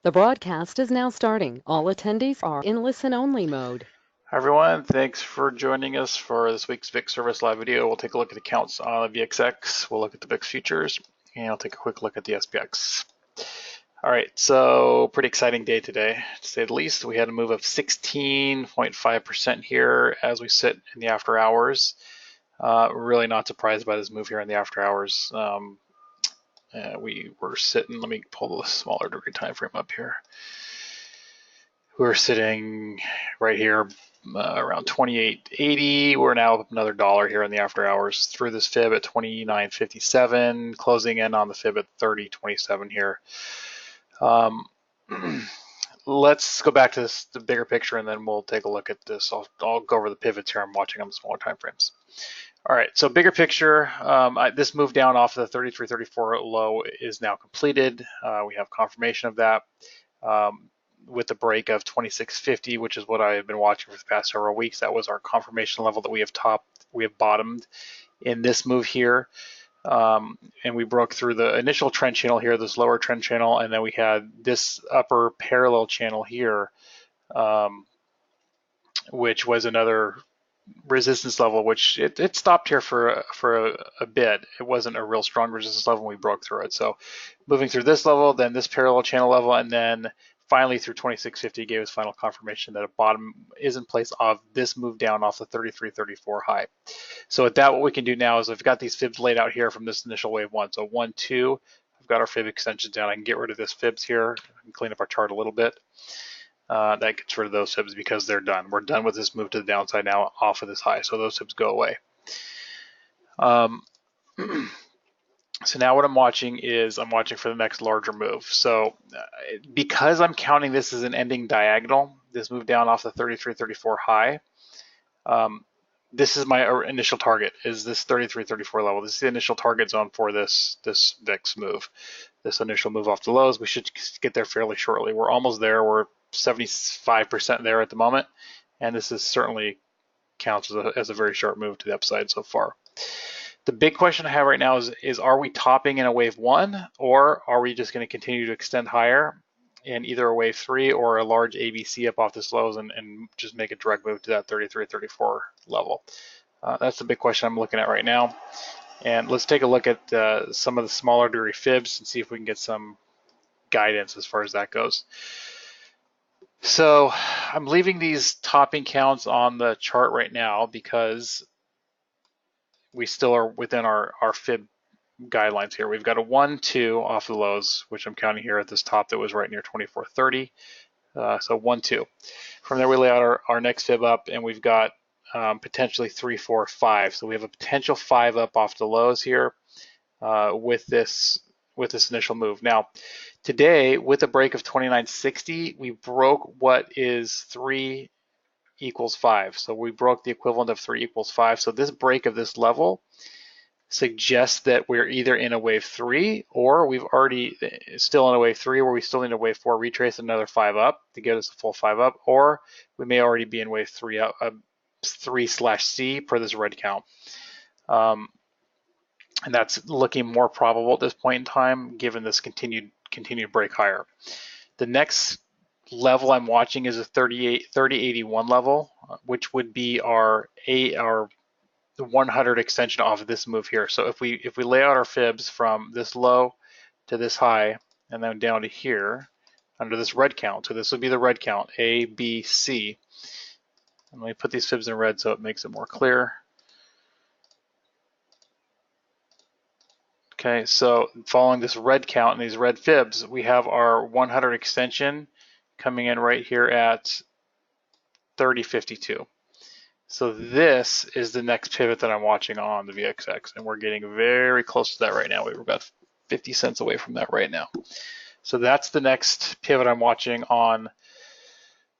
The broadcast is now starting. All attendees are in listen-only mode. Hi everyone, thanks for joining us for this week's VIX Service Live video. We'll take a look at the counts on the VXX, we'll look at the VIX futures, and we'll take a quick look at the SPX. All right, so pretty exciting day today, to say the least. We had a move of 16.5% here as we sit in the after hours. Really not surprised by this move here in the after hours. We were sitting, let me pull the smaller degree time frame up here. We were sitting right here around 28.80. We're now up another dollar here in the after hours through this fib at 29.57, closing in on the fib at 30.27 here. Let's go back to the bigger picture, and then we'll take a look at this. I'll go over the pivots here. I'm watching on the smaller time frames. All right, so bigger picture, this move down off of the 33.34 low is now completed. We have confirmation of that. With the break of 26.50, which is what I have been watching for the past several weeks. That was our confirmation level that we have bottomed in this move here. And we broke through the initial trend channel here, this lower trend channel, and then we had this upper parallel channel here, which was another resistance level, which it stopped here for a bit. It wasn't a real strong resistance level when we broke through it. So moving through this level, then this parallel channel level, and then finally through 26.50 gave us final confirmation that a bottom is in place of this move down off the 33.34 high. So with that, what we can do now is I've got these fibs laid out here from this initial wave one. So 1, 2, I've got our fib extensions down. I can get rid of this fibs here and clean up our chart a little bit. That gets rid of those fibs because they're done. We're done with this move to the downside now off of this high. So those fibs go away. So now what I'm watching is I'm watching for the next larger move. So because I'm counting this as an ending diagonal, this move down off the 33.34 high, this is my initial target, is this 33.34 level. This is the initial target zone for this VIX move, this initial move off the lows. We should get there fairly shortly. We're almost there. We're 75% there at the moment, and this is certainly counts as a very sharp move to the upside so far. The big question I have right now is are we topping in a wave one, or are we just going to continue to extend higher in either a wave three or a large ABC up off this lows and just make a direct move to that 33.34 level? That's the big question I'm looking at right now. And let's take a look at some of the smaller degree fibs and see if we can get some guidance as far as that goes. So I'm leaving these topping counts on the chart right now because we still are within our fib guidelines here. We've got a 1, 2 off the lows, which I'm counting here at this top that was right near 24.30. So 1, 2. From there we lay out our next fib up, and we've got potentially 3, 4, 5. So we have a potential 5 up off the lows here with this initial move. Now, today, with a break of 29.60, we broke what is 3 equals 5. So we broke the equivalent of 3 equals 5. So this break of this level suggests that we're either in a wave 3 or we've already still in a wave 3 where we still need a wave 4 retrace another 5 up to get us a full 5 up, or we may already be in wave 3 up, 3/C per this red count. And that's looking more probable at this point in time given this continued break higher. The next level I'm watching is a 30.81 level, which would be our 100 extension off of this move here. So if we lay out our fibs from this low to this high and then down to here under this red count, so this would be the red count, A, B, C. And let me put these fibs in red so it makes it more clear. Okay, so following this red count and these red fibs, we have our 100 extension coming in right here at 30.52. So this is the next pivot that I'm watching on the VXX, and we're getting very close to that right now. We're about 50 cents away from that right now. So that's the next pivot I'm watching on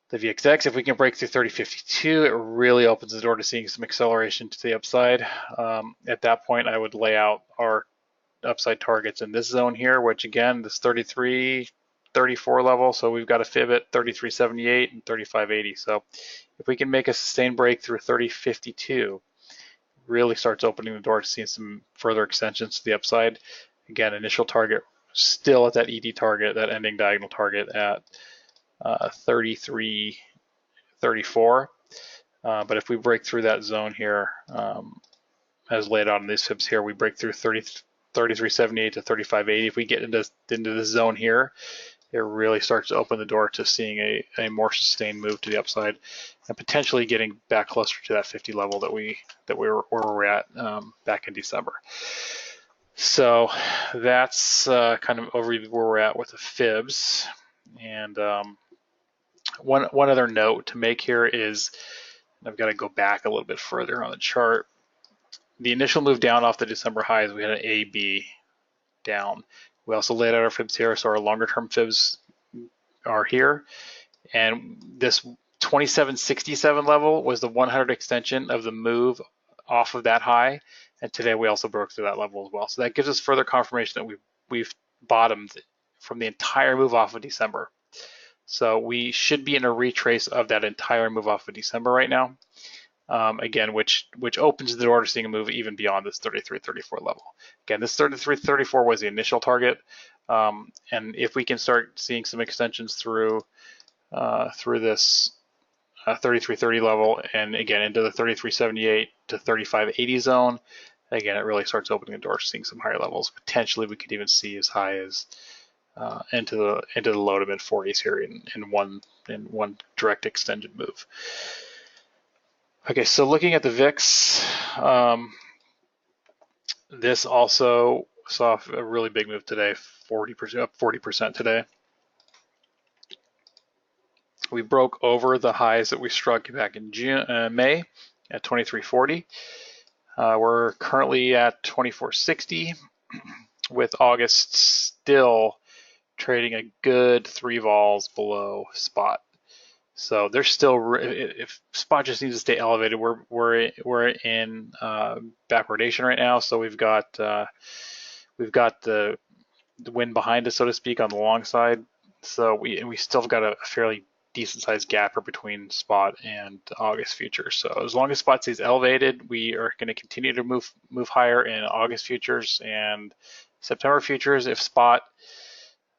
the VXX. If we can break through 30.52, it really opens the door to seeing some acceleration to the upside. At that point, I would lay out our upside targets in this zone here, which again, this 33.34 level. So we've got a fib at 33.78 and 35.80. So if we can make a sustained break through 30.52, really starts opening the door to seeing some further extensions to the upside. Again, initial target still at that ED target, that ending diagonal target at 33.34. But if we break through that zone here, as laid out in these fibs here, we break through 33.78 to 35.80. If we get into this zone here, it really starts to open the door to seeing a more sustained move to the upside, and potentially getting back closer to that 50 level that we were at back in December. So that's kind of overview where we're at with the fibs. And one other note to make here is, I've got to go back a little bit further on the chart. The initial move down off the December highs, we had an AB down. We also laid out our fibs here, so our longer term fibs are here. And this 2767 level was the 100 extension of the move off of that high. And today we also broke through that level as well. So that gives us further confirmation that we've bottomed from the entire move off of December. So we should be in a retrace of that entire move off of December right now. Again, which opens the door to seeing a move even beyond this 33.34 level. Again, this 33.34 was the initial target, and if we can start seeing some extensions through this 33.30 level, and again into the 33.78 to 35.80 zone, again it really starts opening the door to seeing some higher levels. Potentially, we could even see as high as into the low to mid 40s here in one direct extended move. Okay, so looking at the VIX, this also saw a really big move today, 40%, up 40% today. We broke over the highs that we struck back in May at 23.40. We're currently at 24.60, with August still trading a good 3 vols below spot. So there's still, if spot just needs to stay elevated, we're in backwardation right now. So we've got the wind behind us, so to speak, on the long side. So we still got a fairly decent sized gap between spot and August futures. So as long as spot stays elevated, we are going to continue to move higher in August futures and September futures. If spot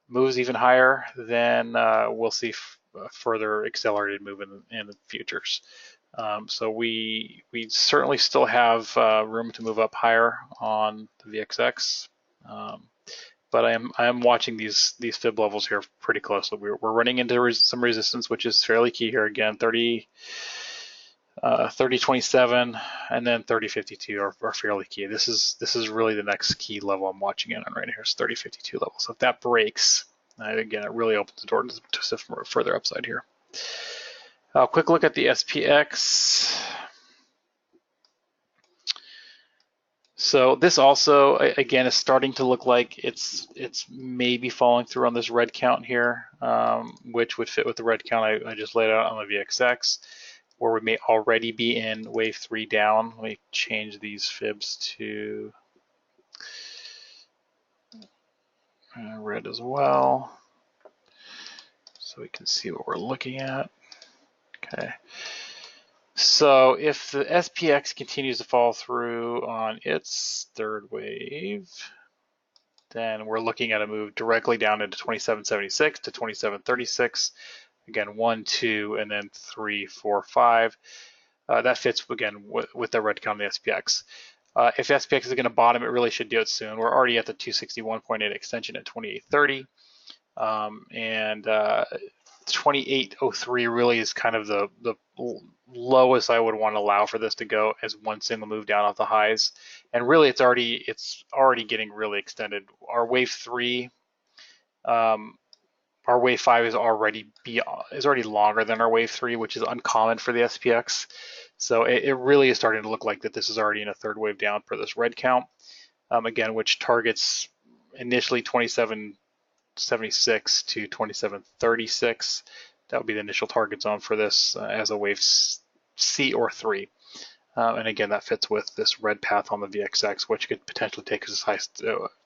moves even higher, then we'll see further accelerated move in the futures. So we certainly still have room to move up higher on the VXX, but I am watching these fib levels here pretty closely. We're running into some resistance, which is fairly key here. Again, 30.27 and then 30.52 are fairly key. This is really the next key level I'm watching in on right here. Is 30.52 level. So if that breaks, again, it really opens the door to further upside here. Quick look at the SPX. So this also, again, is starting to look like it's maybe falling through on this red count here, which would fit with the red count I just laid out on the VXX, where we may already be in wave 3 down. Let me change these fibs to red as well, so we can see what we're looking at. Okay. So if the SPX continues to fall through on its third wave, then we're looking at a move directly down into 27.76 to 27.36. Again, 1, 2, and then 3, 4, 5. That fits again with the red count on the SPX. If SPX is going to bottom, it really should do it soon. We're already at the 261.8 extension at 28.30, and 28.03 really is kind of the lowest I would want to allow for this to go as one single move down off the highs. And really, it's already getting really extended. Our wave 3, our wave 5 is already longer than our wave 3, which is uncommon for the SPX. So it really is starting to look like that this is already in a third wave down for this red count. Again, which targets initially 27.76 to 27.36. That would be the initial target zone for this as a wave C or 3. And again, that fits with this red path on the VXX, which could potentially take us as high as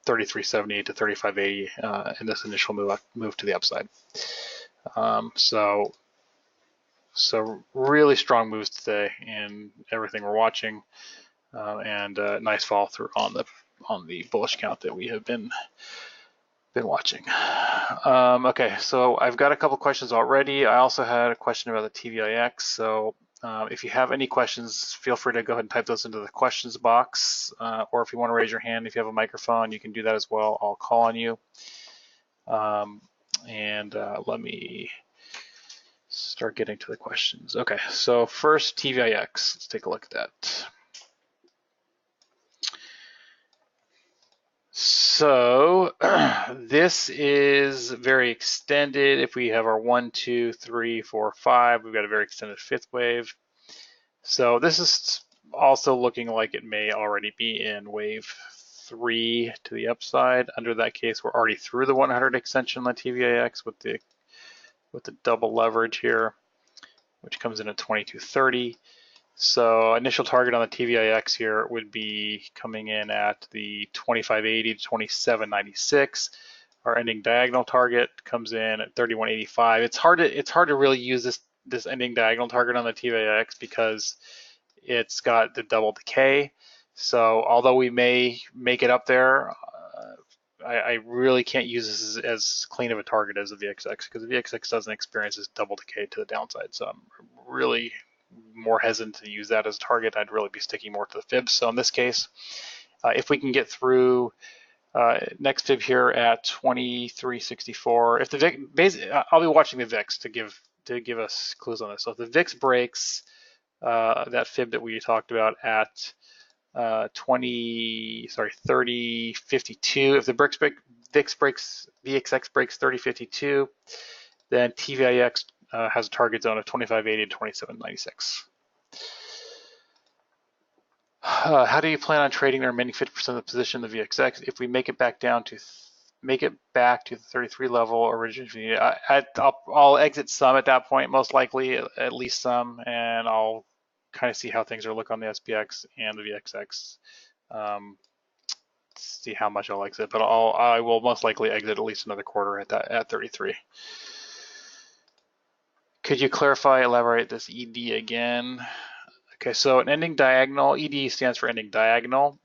33.78 to 35.80 in this initial move to the upside. So really strong moves today in everything we're watching, and nice follow through on the bullish count that we have been been watching. Okay, so I've got a couple questions already. I also had a question about the TVIX. So if you have any questions, feel free to go ahead and type those into the questions box. Or if you want to raise your hand, if you have a microphone, you can do that as well. I'll call on you. Let me start getting to the questions. Okay, so first TVIX. Let's take a look at that. So this is very extended. If we have our 1, 2, 3, 4, 5, we've got a very extended fifth wave. So this is also looking like it may already be in wave 3 to the upside. Under that case, we're already through the 100 extension on the TVIX with the double leverage here, which comes in at 2230. So initial target on the TVIX here would be coming in at the 2580 to 2796. Our ending diagonal target comes in at 3185. It's hard to really use this ending diagonal target on the TVIX because it's got the double decay. So although we may make it up there, I really can't use this as clean of a target as the VXX because the VXX doesn't experience this double decay to the downside. So I'm really more hesitant to use that as a target. I'd really be sticking more to the fibs. So in this case, if we can get through next fib here at 2364, if the VIX, I'll be watching the VIX to give us clues on this. So if the VIX breaks that fib that we talked about at 3052, if the VIX breaks, VXX breaks 3052, then TVIX has a target zone of 2580 to 2796. How do you plan on trading the remaining 50% of the position of the VXX if we make it back down to the 33 level originally? I'll exit some at that point, most likely, at least some, and I'll kind of see how things are look on the SPX and the VXX. See how much I'll exit, but I will most likely exit at least another quarter at 33. Could you elaborate this ED again? Okay, so an ending diagonal, ED stands for ending diagonal.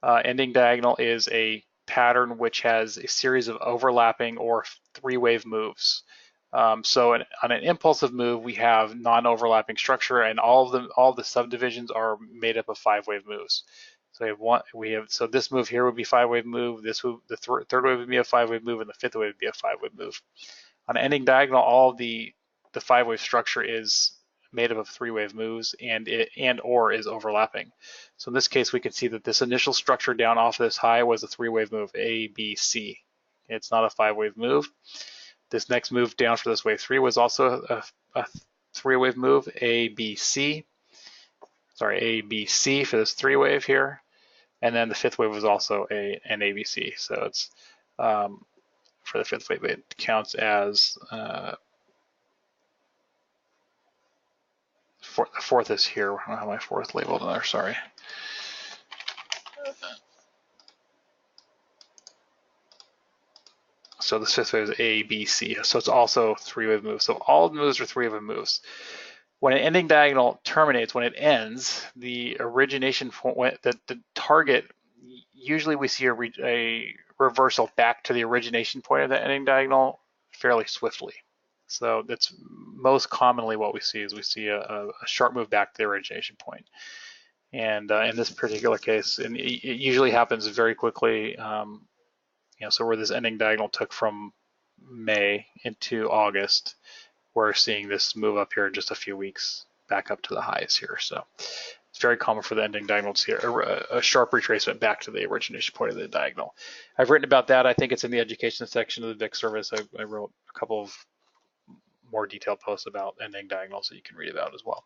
Ending diagonal is a pattern which has a series of overlapping or three-wave moves. So on an impulsive move, we have non-overlapping structure, and all the subdivisions are made up of five-wave moves. So this move here would be five-wave move. The third wave would be a five-wave move, and the fifth wave would be a five-wave move. On an ending diagonal, all the five-wave structure is made up of three-wave moves or is overlapping. So in this case, we can see that this initial structure down off this high was a three-wave move, A, B, C. It's not a five-wave move. This next move down for this wave 3 was also a three-wave move, A, B, C. Sorry, A, B, C for this three-wave here. And then the fifth wave was also an ABC. So it's for the fifth wave, it counts as the fourth is here. I don't have my fourth labeled in there, sorry. So the fifth wave is A, B, C. So it's also three-wave moves. So all the moves are three-wave moves. When an ending diagonal terminates, when it ends, the origination point, the target, usually we see a reversal back to the origination point of the ending diagonal fairly swiftly. So that's most commonly what we see is we see a sharp move back to the origination point. And in this particular case, and it usually happens very quickly, so where this ending diagonal took from May into August, we're seeing this move up here in just a few weeks back up to the highs here. So it's very common for the ending diagonal to see a sharp retracement back to the origination point of the diagonal. I've written about that. I think it's in the education section of the VIX service. I wrote a couple of more detailed posts about ending diagonals that you can read about as well.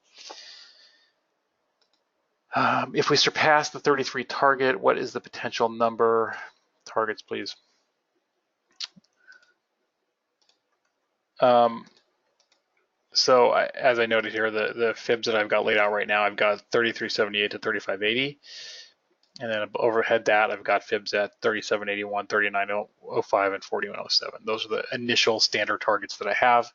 If we surpass the 33 target, what is the potential number? Targets, please. So as I noted here, the fibs that I've got laid out right now, I've got 3378 to 3580. And then overhead that, I've got fibs at 3781, 3905, and 4107. Those are the initial standard targets that I have.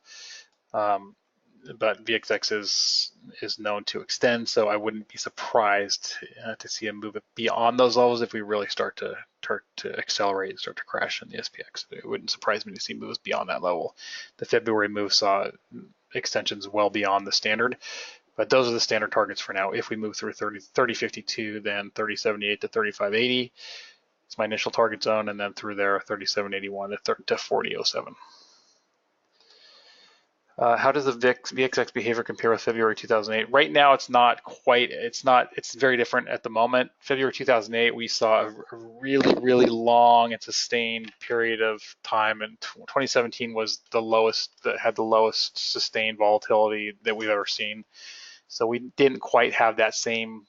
But VXX is known to extend, so I wouldn't be surprised to see a move beyond those levels if we really start to start to accelerate and start to crash in the SPX. It wouldn't surprise me to see moves beyond that level. The February move saw extensions well beyond the standard, but those are the standard targets for now. If we move through 3052, then 3078 to 3580 is my initial target zone, and then through there 3781 to 4007. How does the VXX behavior compare with February 2008? Right now, it's very different at the moment. February 2008, we saw a really, really long and sustained period of time, and 2017 was the lowest, that had the lowest sustained volatility that we've ever seen. So we didn't quite have that same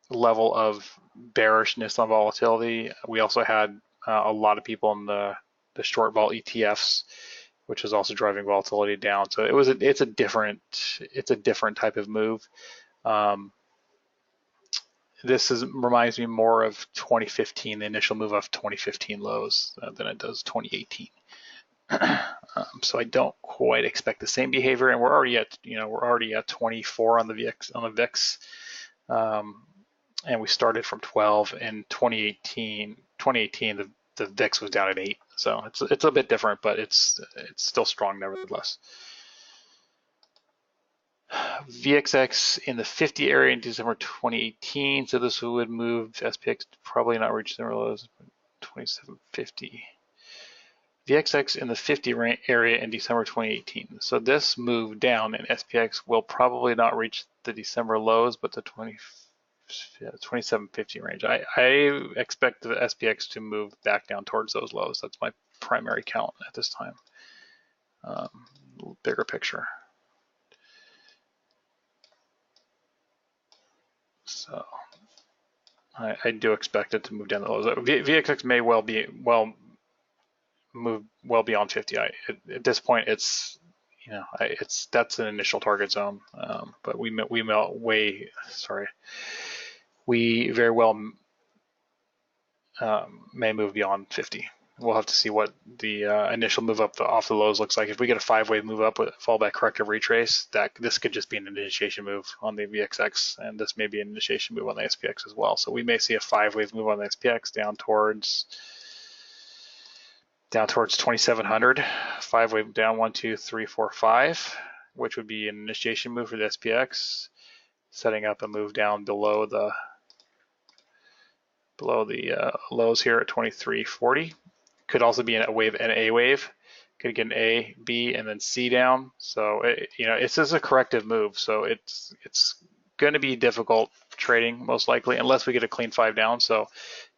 level of bearishness on volatility. We also had a lot of people in the short vol ETFs, which is also driving volatility down. So it's a different type of move. This reminds me more of 2015, the initial move off 2015 lows than it does 2018. So I don't quite expect the same behavior, and we're already at 24 on the VIX, and we started from 12 in 2018. The VIX was down at 8, so it's a bit different, but it's still strong nevertheless. VXX in the 50 area in December 2018, so this would move SPX probably not reach similar lows, 2750. VXX in the 50 area in December 2018. So this move down in SPX will probably not reach the December lows, but the 2750 range. I expect the SPX to move back down towards those lows. That's my primary count at this time. Bigger picture. So I do expect it to move down the lows. VXX may move well beyond 50. At this point, that's an initial target zone, but we very well may move beyond 50. We'll have to see what the initial move up off the lows looks like. If we get a 5-wave move up with fallback corrective retrace, this could just be an initiation move on the VXX, and this may be an initiation move on the SPX as well. So we may see a 5-wave move on the SPX down towards 2700, 5-wave down 1, 2, 3, 4, 5, which would be an initiation move for the SPX, setting up a move down below the lows here at 2340. Could also be an A wave. Could get an A, B, and then C down. So it's just a corrective move. So it's going to be difficult trading most likely unless we get a clean 5 down. So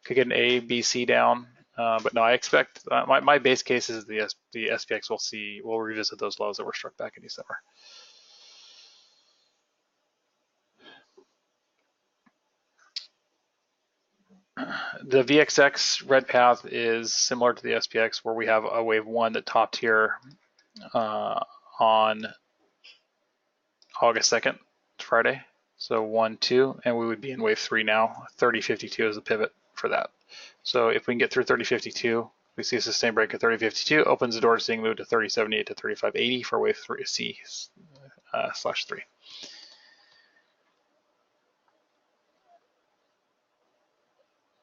could get an A, B, C down. But no, I expect my base case is the SPX will revisit those lows that were struck back in December. The VXX red path is similar to the SPX, where we have a wave 1 that topped here on August 2nd, Friday. So 1, 2, and we would be in wave 3 now. 3052 is the pivot for that. So if we can get through 3052, we see a sustained break at 3052, opens the door to seeing move to 3078 to 3580 for wave 3 C/3.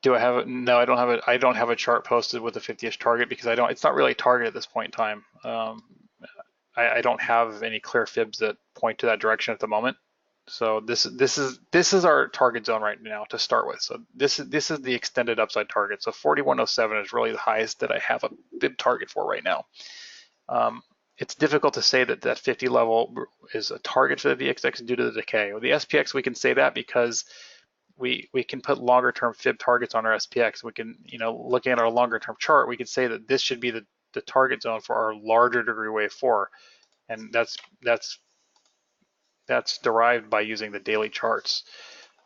Do I have it? No, I don't have it. I don't have a chart posted with a 50-ish target because it's not really a target at this point in time. I don't have any clear fibs that point to that direction at the moment. So this is our target zone right now to start with. So this is the extended upside target. So 4107 is really the highest that I have a bib target for right now. It's difficult to say that 50 level is a target for the VXX due to the decay. With the SPX, we can say that because we can put longer term fib targets on our SPX. We can, looking at our longer term chart, we can say that this should be the target zone for our larger degree wave 4, and that's derived by using the daily charts.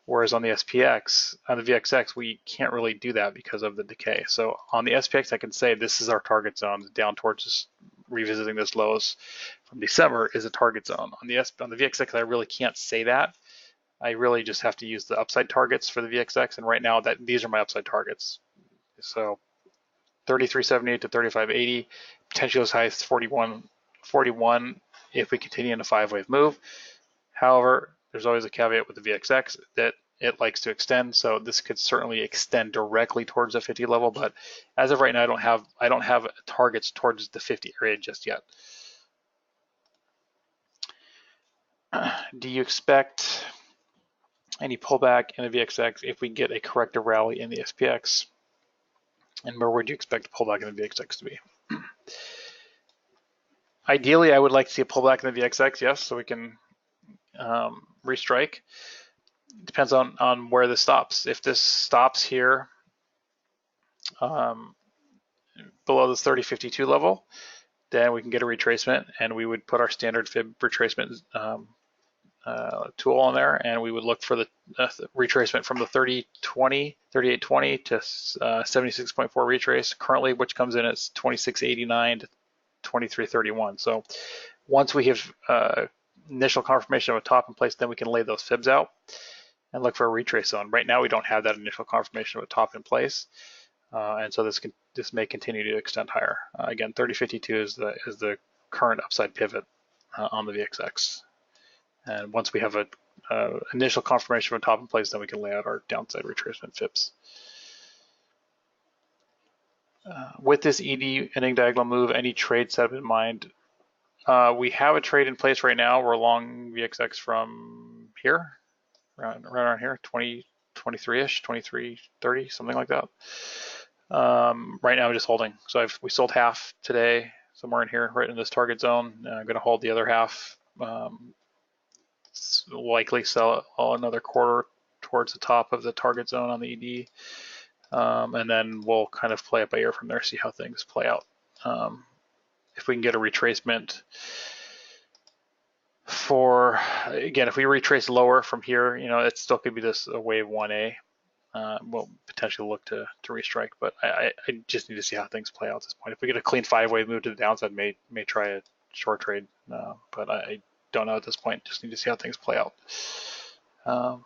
Whereas on the SPX, on the VXX, we can't really do that because of the decay. So on the SPX, I can say this is our target zone down towards revisiting this lows from December is a target zone. On the VXX, I really can't say that. I really just have to use the upside targets for the VXX, and right now these are my upside targets. So 3378 to 3580, potentially as high as 41 if we continue in a 5-wave move. However, there's always a caveat with the VXX that it likes to extend. So this could certainly extend directly towards the 50 level, but as of right now, I don't have targets towards the 50 area just yet. Do you expect any pullback in the VXX if we get a corrective rally in the SPX? And where would you expect the pullback in the VXX to be? Ideally, I would like to see a pullback in the VXX, yes, so we can restrike. Depends on where this stops. If this stops here below this 3052 level, then we can get a retracement, and we would put our standard fib retracement tool on there, and we would look for the retracement from the 3820 to 76.4 retrace currently, which comes in as 2689 to 2331. So once we have initial confirmation of a top in place, then we can lay those fibs out and look for a retrace zone. Right now, we don't have that initial confirmation of a top in place, and so this may continue to extend higher. Again, 3052 is the current upside pivot on the VXX. And once we have a initial confirmation of a top in place, then we can lay out our downside retracement fibs. With this ED ending diagonal move, any trade set up in mind? We have a trade in place right now. We're long VXX from here, right around here, 23-ish, 23.30, something like that. Right now I'm just holding. So we sold half today, somewhere in here, right in this target zone. I'm going to hold the other half. Likely sell another quarter towards the top of the target zone on the ED, and then we'll kind of play it by ear from there, see how things play out. If we can get a retracement for, again, if we retrace lower from here, it still could be this a wave 1A. We'll potentially look to restrike, but I just need to see how things play out at this point. If we get a clean 5-wave move to the downside, may try a short trade, but I don't know at this point. Just need to see how things play out.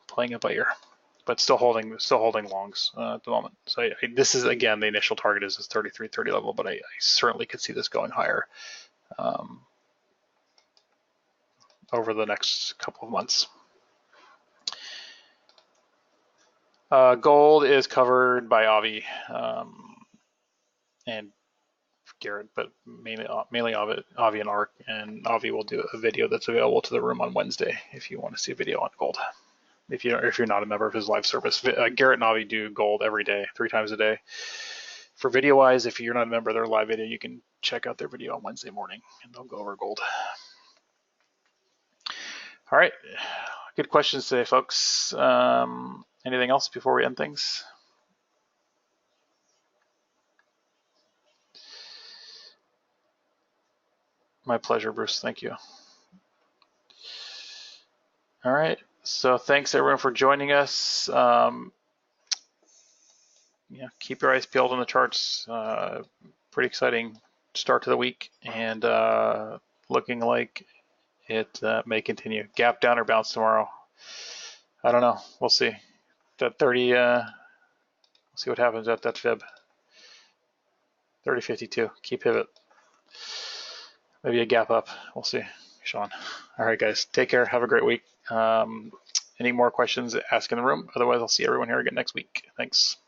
Playing it by ear, but still holding longs at the moment. So this is, again, the initial target is this 33.30 level, but I certainly could see this going higher over the next couple of months. Gold is covered by Avi and Garrett, but mainly Avi and Ark, and Avi will do a video that's available to the room on Wednesday if you want to see a video on gold. If you're not a member of his live service, Garrett and Avi do gold every day, 3 times a day. For video wise, if you're not a member of their live video, you can check out their video on Wednesday morning, and they'll go over gold. All right, good questions today, folks. Anything else before we end things? My pleasure, Bruce. Thank you. All right. So thanks everyone for joining us. Keep your eyes peeled on the charts. Pretty exciting start to the week, and looking like it may continue. Gap down or bounce tomorrow. I don't know. We'll see. That 30. We'll see what happens at that fib. 30.52. Key pivot. Maybe a gap up. We'll see, Sean. All right, guys. Take care. Have a great week. Any more questions, ask in the room. Otherwise, I'll see everyone here again next week. Thanks.